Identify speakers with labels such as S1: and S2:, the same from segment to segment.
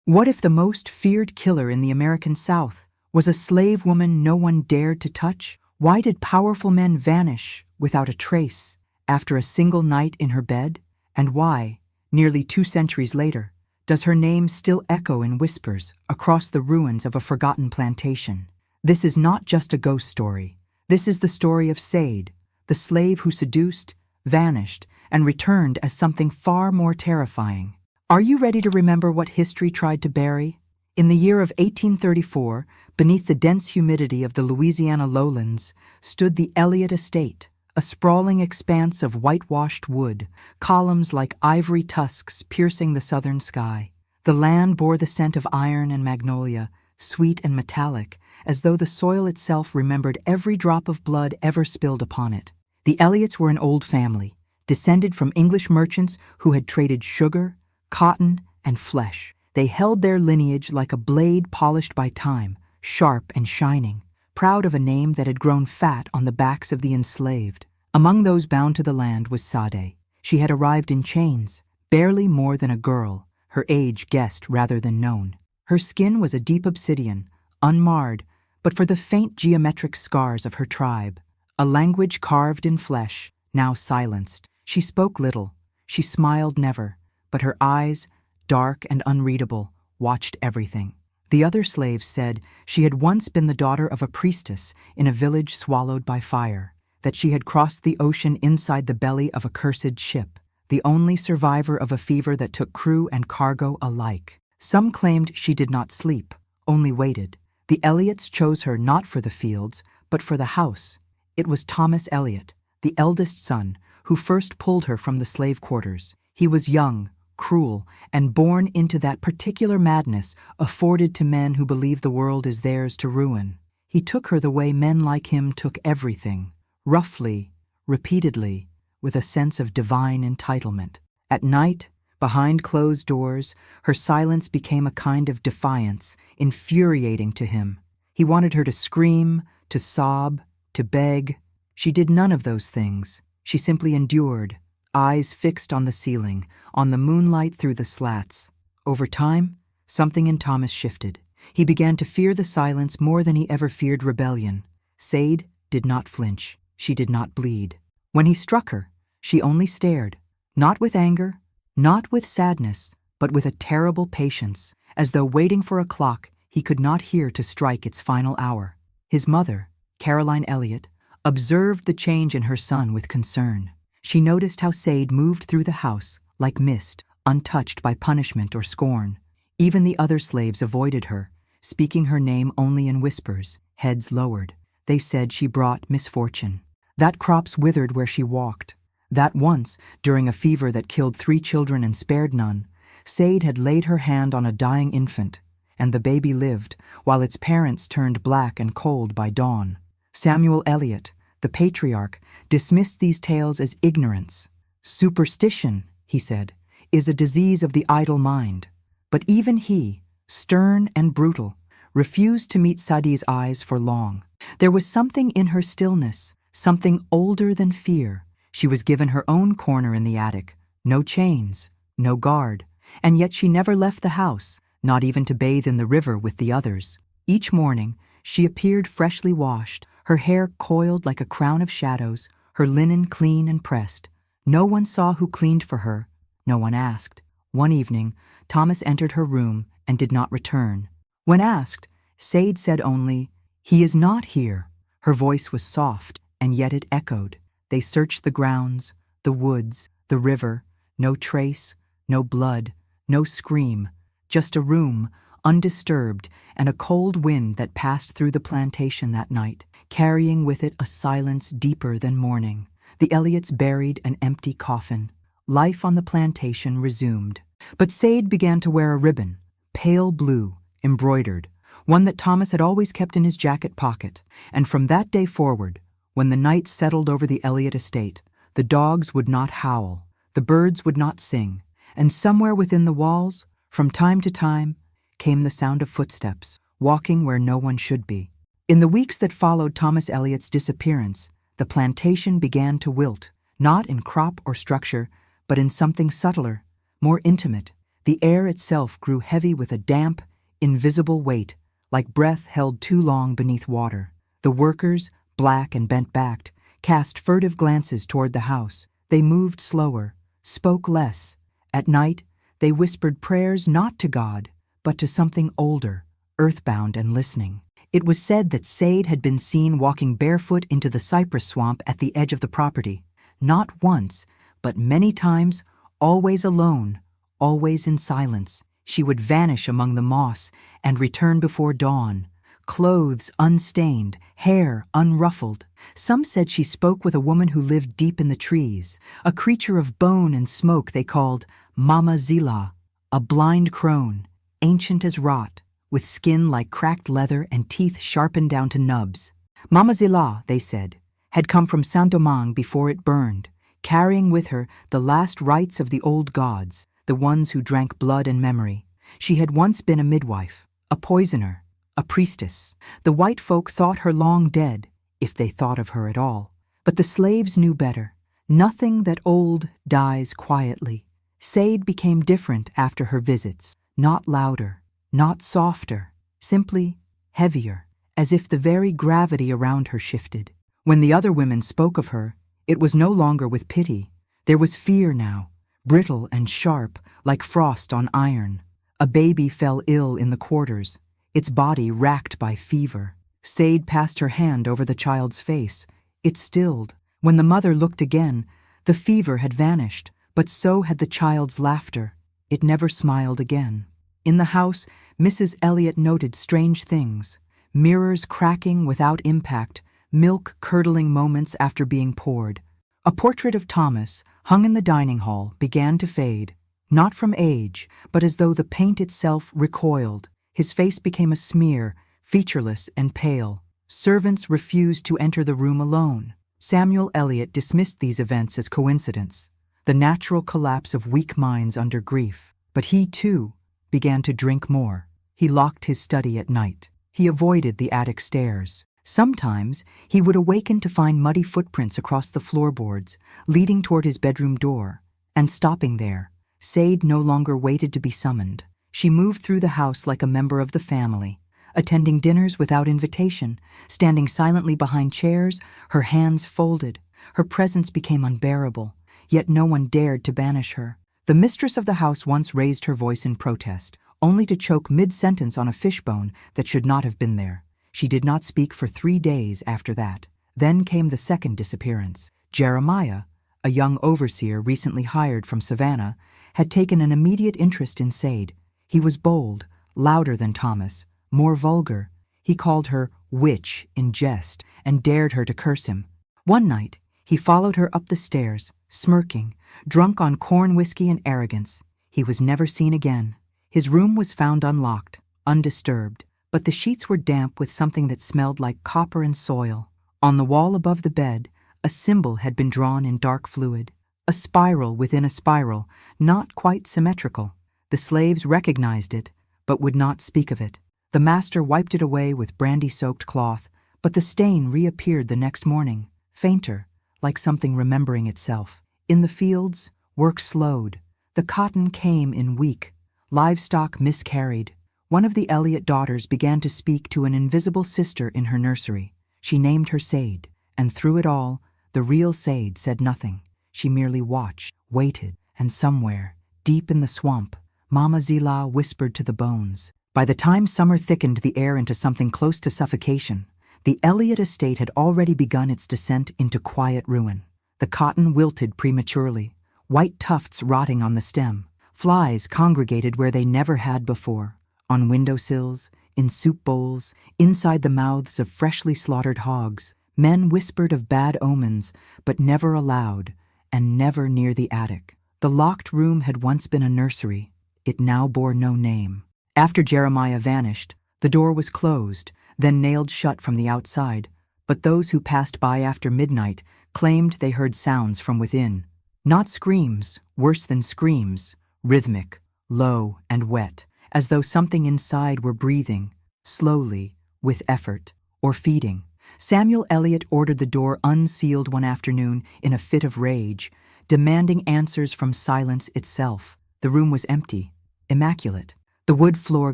S1: What if the most feared killer in the American South was a slave woman no one dared to touch? Why did powerful men vanish without a trace after a single night in her bed? And why, nearly 2 centuries later, does her name still echo in whispers across the ruins of a forgotten plantation? This is not just a ghost story. This is the story of Sade, the slave who seduced, vanished, and returned as something far more terrifying. Are you ready to remember what history tried to bury? In the year of 1834, beneath the dense humidity of the Louisiana lowlands, stood the Elliott Estate, a sprawling expanse of whitewashed wood, columns like ivory tusks piercing the southern sky. The land bore the scent of iron and magnolia, sweet and metallic, as though the soil itself remembered every drop of blood ever spilled upon it. The Elliotts were an old family, descended from English merchants who had traded sugar, cotton, and flesh. They held their lineage like a blade polished by time, sharp and shining, proud of a name that had grown fat on the backs of the enslaved. Among those bound to the land was Sade. She had arrived in chains, barely more than a girl, her age guessed rather than known. Her skin was a deep obsidian, unmarred, but for the faint geometric scars of her tribe. A language carved in flesh, now silenced. She spoke little, she smiled never, but her eyes, dark and unreadable, watched everything. The other slaves said she had once been the daughter of a priestess in a village swallowed by fire, that she had crossed the ocean inside the belly of a cursed ship, the only survivor of a fever that took crew and cargo alike. Some claimed she did not sleep, only waited. The Elliots chose her not for the fields, but for the house. It was Thomas Elliott, the eldest son, who first pulled her from the slave quarters. He was young, cruel, and born into that particular madness afforded to men who believe the world is theirs to ruin. He took her the way men like him took everything, roughly, repeatedly, with a sense of divine entitlement. At night, behind closed doors, her silence became a kind of defiance, infuriating to him. He wanted her to scream, to sob, to beg. She did none of those things. She simply endured, eyes fixed on the ceiling, on the moonlight through the slats. Over time, something in Thomas shifted. He began to fear the silence more than he ever feared rebellion. Sade did not flinch. She did not bleed. When he struck her, she only stared, not with anger, not with sadness, but with a terrible patience, as though waiting for a clock he could not hear to strike its final hour. His mother, Caroline Elliott, observed the change in her son with concern. She noticed how Sade moved through the house like mist, untouched by punishment or scorn. Even the other slaves avoided her, speaking her name only in whispers, heads lowered. They said she brought misfortune. That crops withered where she walked. That once, during a fever that killed 3 children and spared none, Sade had laid her hand on a dying infant, and the baby lived, while its parents turned black and cold by dawn. Samuel Elliott, the patriarch, dismissed these tales as ignorance. Superstition, he said, is a disease of the idle mind. But even he, stern and brutal, refused to meet Sade's eyes for long. There was something in her stillness, something older than fear. She was given her own corner in the attic, no chains, no guard, and yet she never left the house, not even to bathe in the river with the others. Each morning, she appeared freshly washed, her hair coiled like a crown of shadows, her linen clean and pressed. No one saw who cleaned for her, no one asked. One evening, Thomas entered her room and did not return. When asked, Sade said only, "He is not here." Her voice was soft, and yet it echoed. They searched the grounds, the woods, the river. No trace, no blood, no scream, just a room, undisturbed, and a cold wind that passed through the plantation that night, carrying with it a silence deeper than mourning. The Elliots buried an empty coffin. Life on the plantation resumed. But Sade began to wear a ribbon, pale blue, embroidered, one that Thomas had always kept in his jacket pocket, and from that day forward, when the night settled over the Elliott estate, the dogs would not howl, the birds would not sing, and somewhere within the walls, from time to time, came the sound of footsteps, walking where no one should be. In the weeks that followed Thomas Elliott's disappearance, the plantation began to wilt, not in crop or structure, but in something subtler, more intimate. The air itself grew heavy with a damp, invisible weight, like breath held too long beneath water. The workers, black and bent-backed, cast furtive glances toward the house. They moved slower, spoke less. At night, they whispered prayers not to God, but to something older, earthbound and listening. It was said that Sade had been seen walking barefoot into the cypress swamp at the edge of the property. Not once, but many times, always alone, always in silence. She would vanish among the moss and return before dawn, clothes unstained, hair unruffled. Some said she spoke with a woman who lived deep in the trees, a creature of bone and smoke they called Mama Zila, a blind crone, ancient as rot, with skin like cracked leather and teeth sharpened down to nubs. Mama Zila, they said, had come from Saint-Domingue before it burned, carrying with her the last rites of the old gods, the ones who drank blood and memory. She had once been a midwife, a poisoner, a priestess. The white folk thought her long dead, if they thought of her at all. But the slaves knew better. Nothing that old dies quietly. Sade became different after her visits, not louder, not softer, simply heavier, as if the very gravity around her shifted. When the other women spoke of her, it was no longer with pity. There was fear now, brittle and sharp, like frost on iron. A baby fell ill in the quarters, its body racked by fever. Sade passed her hand over the child's face. It stilled. When the mother looked again, the fever had vanished, but so had the child's laughter. It never smiled again. In the house, Mrs. Elliot noted strange things: mirrors cracking without impact, milk curdling moments after being poured. A portrait of Thomas, hung in the dining hall, began to fade, not from age, but as though the paint itself recoiled. His face became a smear, featureless and pale. Servants refused to enter the room alone. Samuel Eliot dismissed these events as coincidence, the natural collapse of weak minds under grief. But he, too, began to drink more. He locked his study at night. He avoided the attic stairs. Sometimes he would awaken to find muddy footprints across the floorboards, leading toward his bedroom door, and stopping there. Sade no longer waited to be summoned. She moved through the house like a member of the family, attending dinners without invitation, standing silently behind chairs, her hands folded. Her presence became unbearable, yet no one dared to banish her. The mistress of the house once raised her voice in protest, only to choke mid-sentence on a fishbone that should not have been there. She did not speak for 3 days after that. Then came the second disappearance. Jeremiah, a young overseer recently hired from Savannah, had taken an immediate interest in Sade. He was bold, louder than Thomas, more vulgar. He called her witch in jest and dared her to curse him. One night, he followed her up the stairs, smirking, drunk on corn whiskey and arrogance. He was never seen again. His room was found unlocked, undisturbed, but the sheets were damp with something that smelled like copper and soil. On the wall above the bed, a symbol had been drawn in dark fluid, a spiral within a spiral, not quite symmetrical. The slaves recognized it, but would not speak of it. The master wiped it away with brandy-soaked cloth, but the stain reappeared the next morning, fainter, like something remembering itself. In the fields, work slowed. The cotton came in weak. Livestock miscarried. One of the Elliot daughters began to speak to an invisible sister in her nursery. She named her Sade, and through it all, the real Sade said nothing. She merely watched, waited, and somewhere, deep in the swamp, Mama Zila whispered to the bones. By the time summer thickened the air into something close to suffocation, the Elliot estate had already begun its descent into quiet ruin. The cotton wilted prematurely, white tufts rotting on the stem. Flies congregated where they never had before, on windowsills, in soup bowls, inside the mouths of freshly slaughtered hogs. Men whispered of bad omens, but never aloud, and never near the attic. The locked room had once been a nursery. It now bore no name. After Jeremiah vanished, the door was closed, then nailed shut from the outside, but those who passed by after midnight claimed they heard sounds from within. Not screams, worse than screams, rhythmic, low, and wet, as though something inside were breathing, slowly, with effort, or feeding. Samuel Eliot ordered the door unsealed one afternoon in a fit of rage, demanding answers from silence itself. The room was empty. immaculate. The wood floor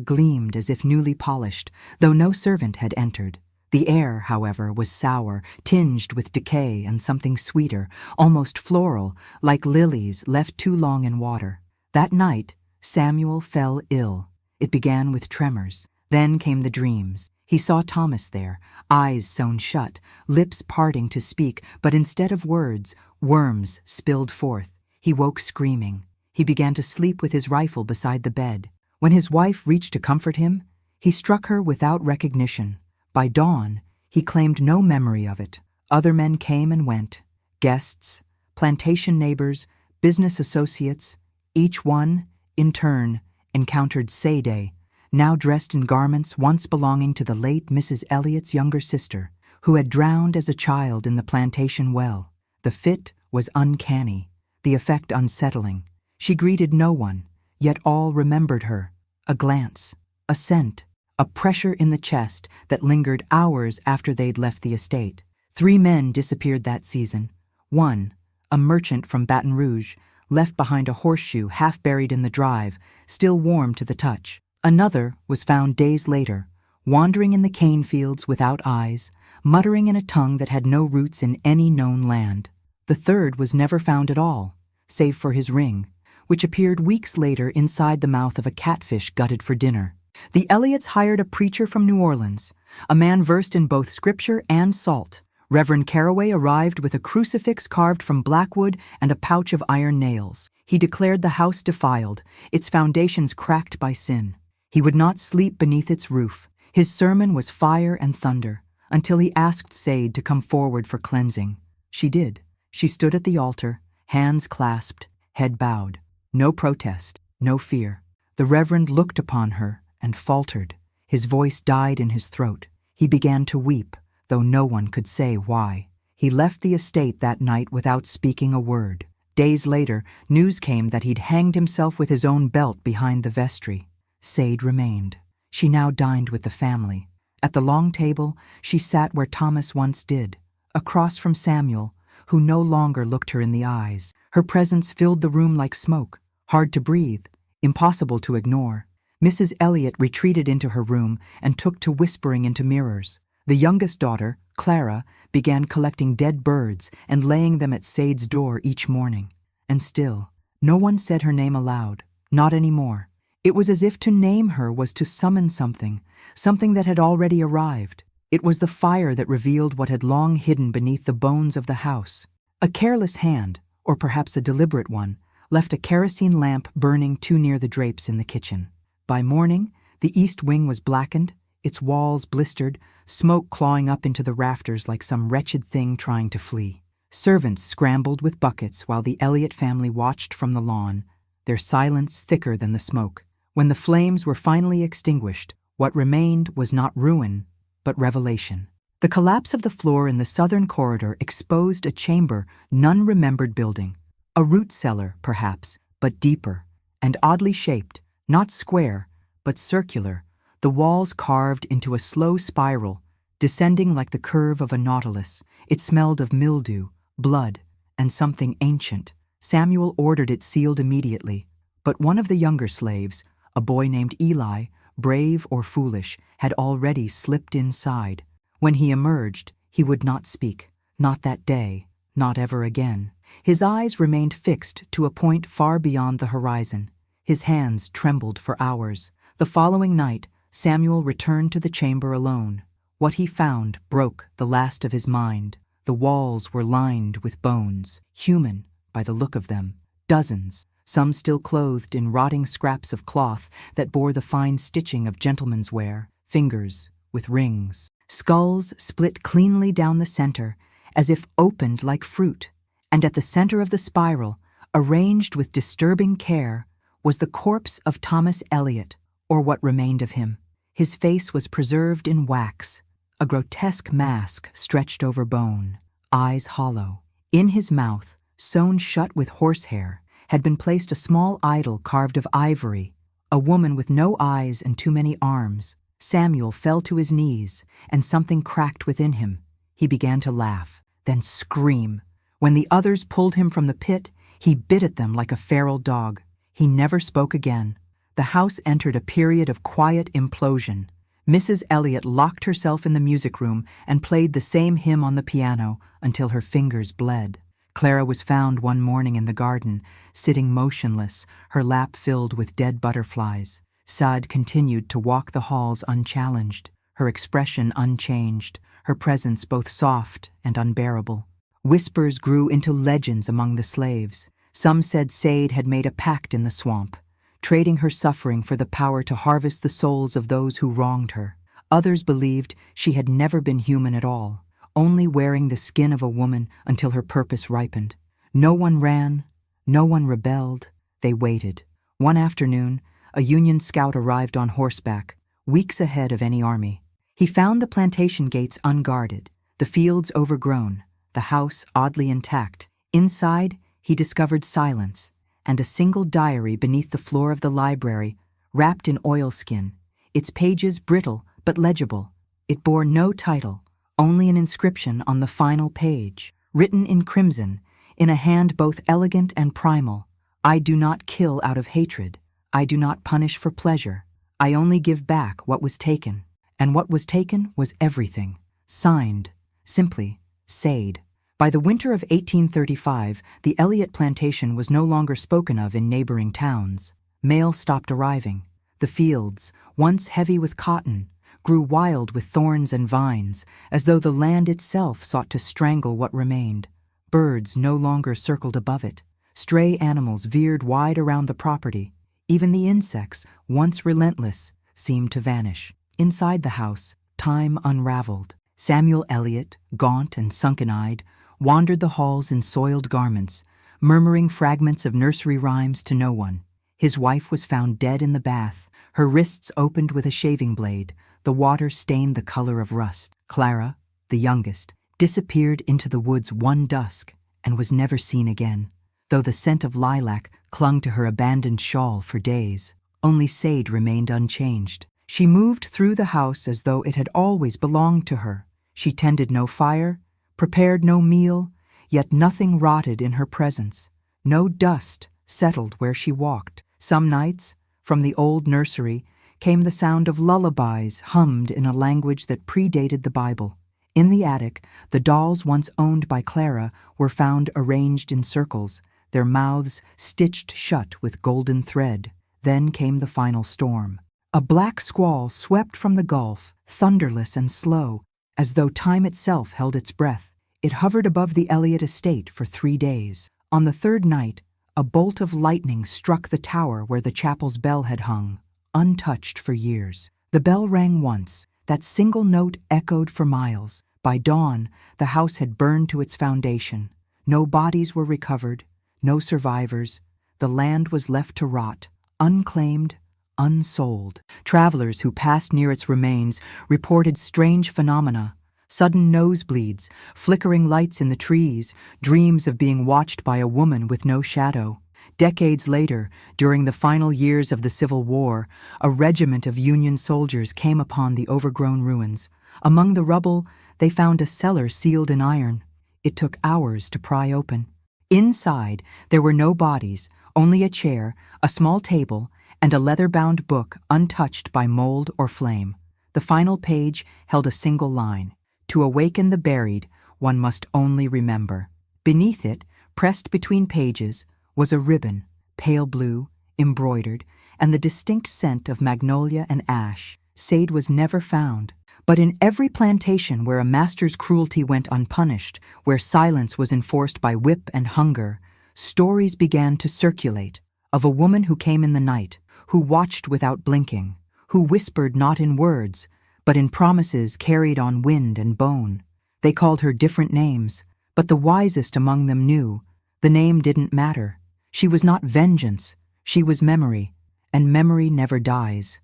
S1: gleamed as if newly polished, though no servant had entered. The air, however, was sour, tinged with decay and something sweeter, almost floral, like lilies left too long in water. That night, Samuel fell ill. It began with tremors. Then came the dreams. He saw Thomas there, eyes sewn shut, lips parting to speak, but instead of words, worms spilled forth. He woke screaming. He began to sleep with his rifle beside the bed. When his wife reached to comfort him, he struck her without recognition. By dawn, he claimed no memory of it. Other men came and went. Guests, plantation neighbors, business associates, each one, in turn, encountered Sade, now dressed in garments once belonging to the late Mrs. Elliott's younger sister, who had drowned as a child in the plantation well. The fit was uncanny, the effect unsettling. She greeted no one, yet all remembered her. A glance, a scent, a pressure in the chest that lingered hours after they'd left the estate. 3 men disappeared that season. One, a merchant from Baton Rouge, left behind a horseshoe half buried in the drive, still warm to the touch. Another was found days later, wandering in the cane fields without eyes, muttering in a tongue that had no roots in any known land. The third was never found at all, save for his ring, which appeared weeks later inside the mouth of a catfish gutted for dinner. The Elliots hired a preacher from New Orleans, a man versed in both scripture and salt. Reverend Caraway arrived with a crucifix carved from blackwood and a pouch of iron nails. He declared the house defiled, its foundations cracked by sin. He would not sleep beneath its roof. His sermon was fire and thunder, until he asked Sade to come forward for cleansing. She did. She stood at the altar, hands clasped, head bowed. No protest, no fear. The Reverend looked upon her and faltered. His voice died in his throat. He began to weep, though no one could say why. He left the estate that night without speaking a word. Days later, news came that he'd hanged himself with his own belt behind the vestry. Sade remained. She now dined with the family. At the long table, she sat where Thomas once did, across from Samuel, who no longer looked her in the eyes. Her presence filled the room like smoke, hard to breathe, impossible to ignore. Mrs. Elliott retreated into her room and took to whispering into mirrors. The youngest daughter, Clara, began collecting dead birds and laying them at Sade's door each morning. And still, no one said her name aloud, not anymore. It was as if to name her was to summon something that had already arrived. It was the fire that revealed what had long hidden beneath the bones of the house. A careless hand, or perhaps a deliberate one, left a kerosene lamp burning too near the drapes in the kitchen. By morning, the east wing was blackened, its walls blistered, smoke clawing up into the rafters like some wretched thing trying to flee. Servants scrambled with buckets while the Elliott family watched from the lawn, their silence thicker than the smoke. When the flames were finally extinguished, what remained was not ruin, but revelation. The collapse of the floor in the southern corridor exposed a chamber none remembered building. A root cellar, perhaps, but deeper, and oddly shaped, not square, but circular, the walls carved into a slow spiral, descending like the curve of a nautilus. It smelled of mildew, blood, and something ancient. Samuel ordered it sealed immediately, but one of the younger slaves, a boy named Eli, brave or foolish, had already slipped inside. When he emerged, he would not speak, not that day, not ever again. His eyes remained fixed to a point far beyond the horizon. His hands trembled for hours. The following night, Samuel returned to the chamber alone. What he found broke the last of his mind. The walls were lined with bones, human by the look of them. Dozens, some still clothed in rotting scraps of cloth that bore the fine stitching of gentlemen's wear, fingers with rings. Skulls split cleanly down the center, as if opened like fruit. And at the center of the spiral, arranged with disturbing care, was the corpse of Thomas Elliott, or what remained of him. His face was preserved in wax, a grotesque mask stretched over bone, eyes hollow. In his mouth, sewn shut with horsehair, had been placed a small idol carved of ivory, a woman with no eyes and too many arms. Samuel fell to his knees, and something cracked within him. He began to laugh, then scream. When the others pulled him from the pit, he bit at them like a feral dog. He never spoke again. the house entered a period of quiet implosion. Mrs. Elliot locked herself in the music room and played the same hymn on the piano until her fingers bled. Clara was found one morning in the garden, sitting motionless, her lap filled with dead butterflies. Sade continued to walk the halls unchallenged, her expression unchanged, her presence both soft and unbearable. Whispers grew into legends among the slaves. Some said Sade had made a pact in the swamp, trading her suffering for the power to harvest the souls of those who wronged her. Others believed she had never been human at all, only wearing the skin of a woman until her purpose ripened. No one ran, no one rebelled, they waited. One afternoon, a Union scout arrived on horseback, weeks ahead of any army. He found the plantation gates unguarded, the fields overgrown, the house oddly intact. Inside, he discovered silence, and a single diary beneath the floor of the library, wrapped in oilskin, its pages brittle but legible. It bore no title, only an inscription on the final page, written in crimson, in a hand both elegant and primal. I do not kill out of hatred. I do not punish for pleasure. I only give back what was taken. And what was taken was everything. Signed, simply, Sade. By the winter of 1835, the Elliot plantation was no longer spoken of in neighboring towns. Mail stopped arriving. The fields, once heavy with cotton, grew wild with thorns and vines, as though the land itself sought to strangle what remained. Birds no longer circled above it. Stray animals veered wide around the property. Even the insects, once relentless, seemed to vanish. Inside the house, time unraveled. Samuel Elliot, gaunt and sunken-eyed, wandered the halls in soiled garments, murmuring fragments of nursery rhymes to no one. His wife was found dead in the bath, her wrists opened with a shaving blade, the water stained the color of rust. Clara, the youngest, disappeared into the woods one dusk and was never seen again, though the scent of lilac clung to her abandoned shawl for days. Only Sade remained unchanged. She moved through the house as though it had always belonged to her. She tended no fire, prepared no meal, yet nothing rotted in her presence. No dust settled where she walked. Some nights, from the old nursery, came the sound of lullabies hummed in a language that predated the Bible. In the attic, the dolls once owned by Clara were found arranged in circles, their mouths stitched shut with golden thread. Then came the final storm. A black squall swept from the gulf, thunderless and slow, as though time itself held its breath. It hovered above the Elliot estate for 3 days. On the third night, a bolt of lightning struck the tower where the chapel's bell had hung, untouched for years. The bell rang once. That single note echoed for miles. By dawn, the house had burned to its foundation. No bodies were recovered, no survivors. The land was left to rot, unclaimed, unsold. Travelers who passed near its remains reported strange phenomena: sudden nosebleeds, flickering lights in the trees, dreams of being watched by a woman with no shadow. Decades later, during the final years of the Civil War, a regiment of Union soldiers came upon the overgrown ruins. Among the rubble, they found a cellar sealed in iron. It took hours to pry open. Inside, there were no bodies, only a chair, a small table, and a leather-bound book untouched by mold or flame. The final page held a single line: "To awaken the buried, one must only remember." Beneath it, pressed between pages, was a ribbon, pale blue, embroidered, and the distinct scent of magnolia and ash. Sade was never found. But in every plantation where a master's cruelty went unpunished, where silence was enforced by whip and hunger, stories began to circulate of a woman who came in the night, who watched without blinking, who whispered not in words, but in promises carried on wind and bone. They called her different names, but the wisest among them knew the name didn't matter. She was not vengeance, she was memory, and memory never dies.